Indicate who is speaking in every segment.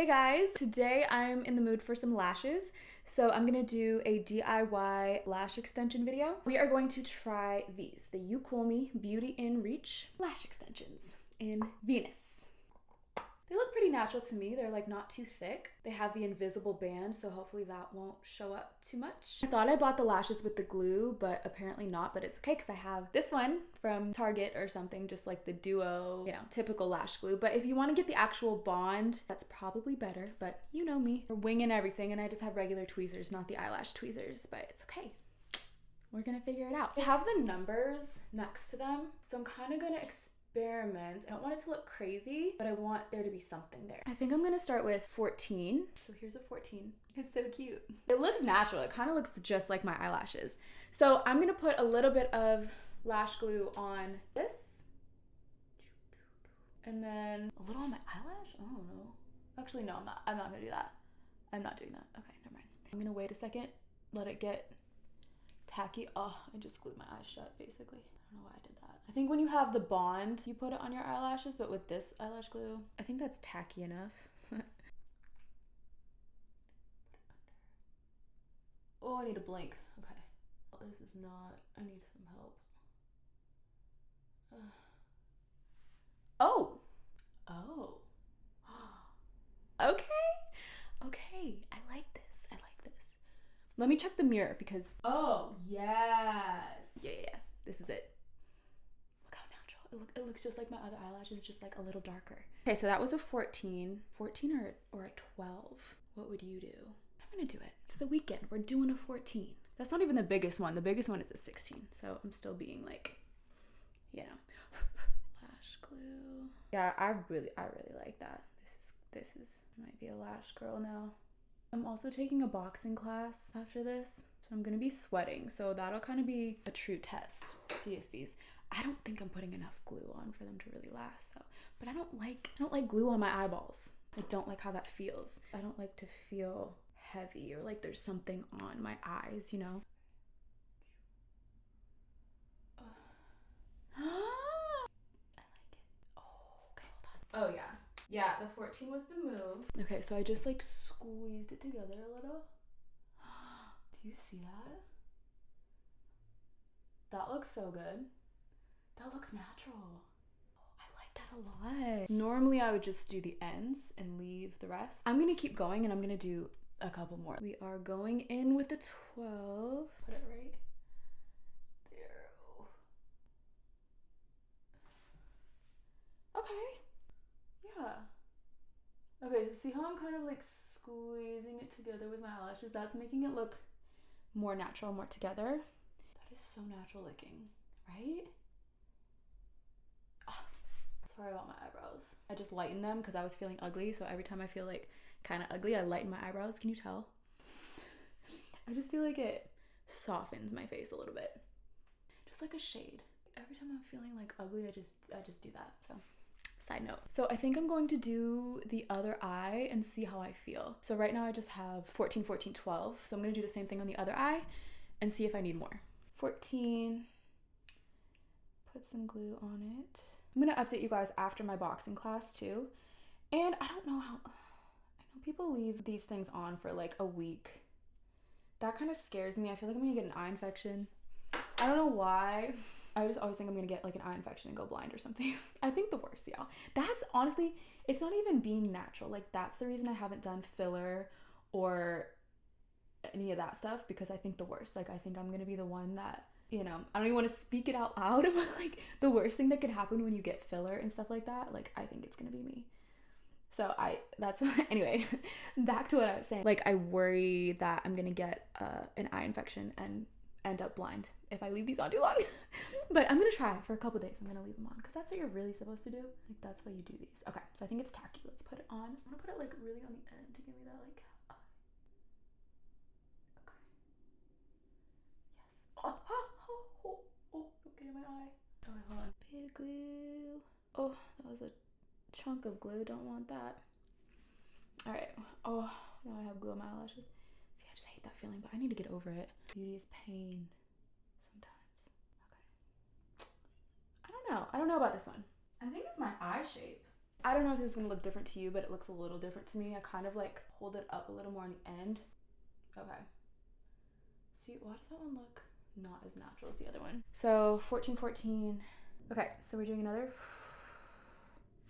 Speaker 1: Hey guys, today I'm in the mood for some lashes. So I'm gonna do a DIY lash extension video. We are going to try these, the UCoolMe Beauty in Reach lash extensions in Venus. They look pretty natural to me. They're like not too thick. They have the invisible band, so hopefully that won't show up too much. I thought I bought the lashes with the glue, but apparently not, but it's okay because I have this one from Target or something, just like the duo, typical lash glue. But if you want to get the actual bond, that's probably better, but you know me. We're winging everything and I just have regular tweezers, not the eyelash tweezers, but it's okay. We're gonna figure it out. They have the numbers next to them, so I'm kind of gonna experiment. I don't want it to look crazy, but I want there to be something there. I think I'm gonna start with 14. So here's a 14. It's so cute. It looks natural. It kind of looks just like my eyelashes. So I'm gonna put a little bit of lash glue on this. And then a little on my eyelash? I don't know. Actually, no, I'm not gonna do that. I'm not doing that. Okay, never mind. I'm gonna wait a second, let it get tacky. Oh, I just glued my eyes shut, basically. I don't know why I did that. I think when you have the bond, you put it on your eyelashes, but with this eyelash glue, I think that's tacky enough. Oh, I need a blink. Okay. This is not, I need some help. Oh. Oh. Okay. Okay. I like this. I like this. Let me check the mirror because, oh, yes. Yeah. This is it. Look how natural. It looks just like my other eyelashes, just like a little darker. Okay, so that was a 14. 14 or a 12. What would you do? I'm gonna do it. It's the weekend. We're doing a 14. That's not even the biggest one. The biggest one is a 16. So I'm still being like, lash glue. Yeah, I really like that. This is might be a lash girl now. I'm also taking a boxing class after this, so I'm gonna be sweating. So that'll kind of be a true test. See if these, I don't think I'm putting enough glue on for them to really last though. But I don't like glue on my eyeballs. I don't like how that feels. I don't like to feel heavy or like there's something on my eyes, you know? I like it. Oh, okay, hold on. Oh yeah. Yeah, the 14 was the move. Okay, so I just like squeezed it together a little. Do you see that? That looks so good. That looks natural. I like that a lot. Normally I would just do the ends and leave the rest. I'm gonna keep going and I'm gonna do a couple more. We are going in with the 12. Put it right there. Okay. Yeah. Okay, so see how I'm kind of like squeezing it together with my eyelashes? That's making it look more natural, more together. That is so natural looking, right? Oh, sorry about my eyebrows. I just lightened them because I was feeling ugly. So every time I feel like kind of ugly, I lighten my eyebrows. Can you tell? I just feel like it softens my face a little bit. Just like a shade. Every time I'm feeling like ugly, I just do that. So side note. So I think I'm going to do the other eye and see how I feel. So right now I just have 14, 14, 12. So I'm gonna do the same thing on the other eye and see if I need more. 14, put some glue on it. I'm gonna update you guys after my boxing class too. And I don't know how, I know people leave these things on for like a week. That kind of scares me. I feel like I'm gonna get an eye infection. I don't know why. I just always think I'm gonna get like an eye infection and go blind or something. I think the worst, yeah. That's honestly, it's not even being natural. Like that's the reason I haven't done filler or any of that stuff, because I think the worst. Like I think I'm gonna be the one that, I don't even want to speak it out loud, but like the worst thing that could happen when you get filler and stuff like that, like I think it's gonna be me. So anyway, back to what I was saying. Like I worry that I'm gonna get an eye infection and end up blind if I leave these on too long. But I'm gonna try for a couple days. I'm gonna leave them on because that's what you're really supposed to do. Like that's why you do these. Okay, so I think it's tacky. Let's put it on. I'm gonna put it like really on the end to give me that like eye. Okay. Yes. Oh, don't get in my eye. Okay, hold on. Bit of glue. Oh, that was a chunk of glue. Don't want that. All right. Oh, now I have glue on my eyelashes. See, I just hate that feeling, but I need to get over it. Beauty is pain sometimes. Okay. I don't know about this one. I think it's my eye shape. I don't know if this is gonna look different to you, but it looks a little different to me. I kind of like hold it up a little more on the end. Okay. See, why does that one look not as natural as the other one? So 14, 14. Okay, so we're doing another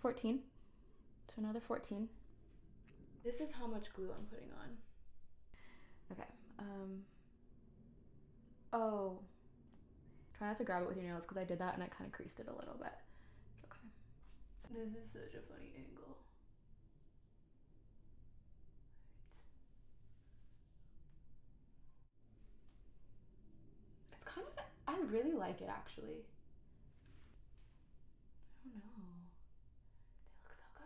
Speaker 1: 14. So another 14. This is how much glue I'm putting on. Okay. Oh. Try not to grab it with your nails because I did that and I kind of creased it a little bit. It's okay. So this is such a funny angle. It's kind of, I really like it actually. I don't know. They look so good.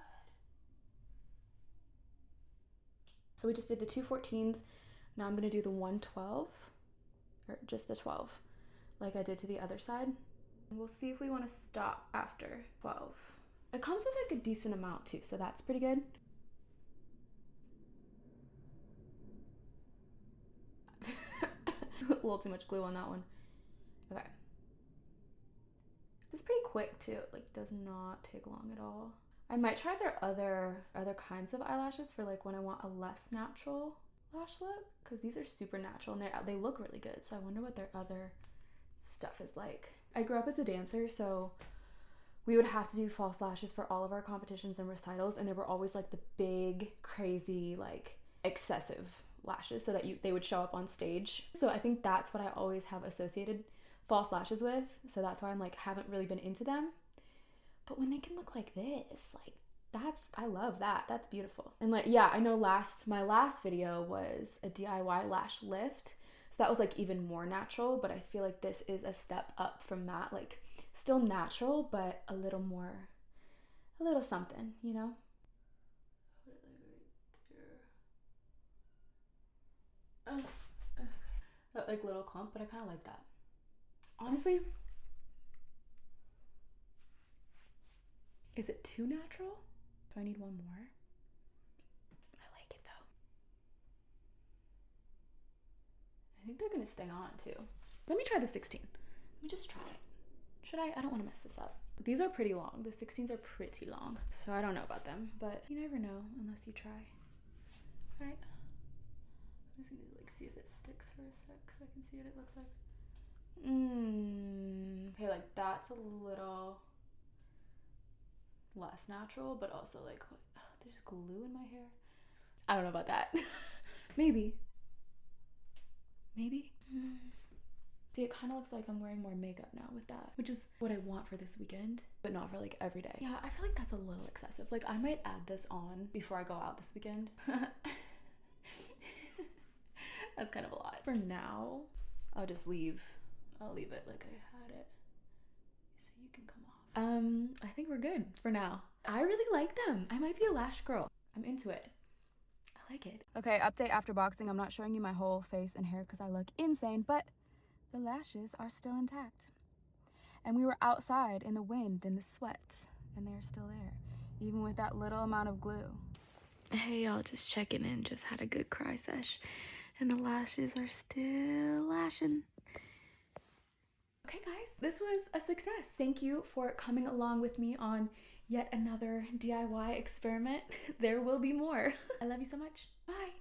Speaker 1: So we just did the two 14s. Now I'm gonna do the 112, or just the 12, like I did to the other side. And we'll see if we want to stop after 12. It comes with like a decent amount too, so that's pretty good. A little too much glue on that one. Okay. This is pretty quick too. It like does not take long at all. I might try their other kinds of eyelashes for like when I want a less natural lash look, because these are super natural and they look really good. So I wonder what their other stuff is like. I grew up as a dancer, so we would have to do false lashes for all of our competitions and recitals, and they were always like the big, crazy, like excessive lashes so that they would show up on stage. So I think that's what I always have associated false lashes with. So that's why I'm like haven't really been into them. But when they can look like this, like I love that. That's beautiful. And like, yeah, I know my last video was a DIY lash lift. So that was like even more natural, but I feel like this is a step up from that. Like still natural, but a little something, you know? Put it like right there. That like little clump, but I kind of like that. Honestly, is it too natural? Do I need one more? I like it though. I think they're gonna stay on too. Let me try the 16. Let me just try it. Should I? I don't want to mess this up. These are pretty long. The 16s are pretty long. So I don't know about them, but you never know unless you try. All right. I'm just gonna like see if it sticks for a sec so I can see what it looks like. Okay, like that's a little less natural, but also like, there's glue in my hair. I don't know about that. Maybe. See, it kind of looks like I'm wearing more makeup now with that, which is what I want for this weekend, but not for like every day. Yeah, I feel like that's a little excessive. Like I might add this on before I go out this weekend. That's kind of a lot. For now, I'll leave it like I had it so you can come off. I think we're good for now. I really like them. I might be a lash girl. I'm into it. I like it. Okay, update after boxing. I'm not showing you my whole face and hair because I look insane, but the lashes are still intact. And we were outside in the wind and the sweat, and they're still there, even with that little amount of glue. Hey y'all, just checking in. Just had a good cry sesh, and the lashes are still lashing. Okay guys, this was a success. Thank you for coming along with me on yet another DIY experiment. There will be more. I love you so much. Bye.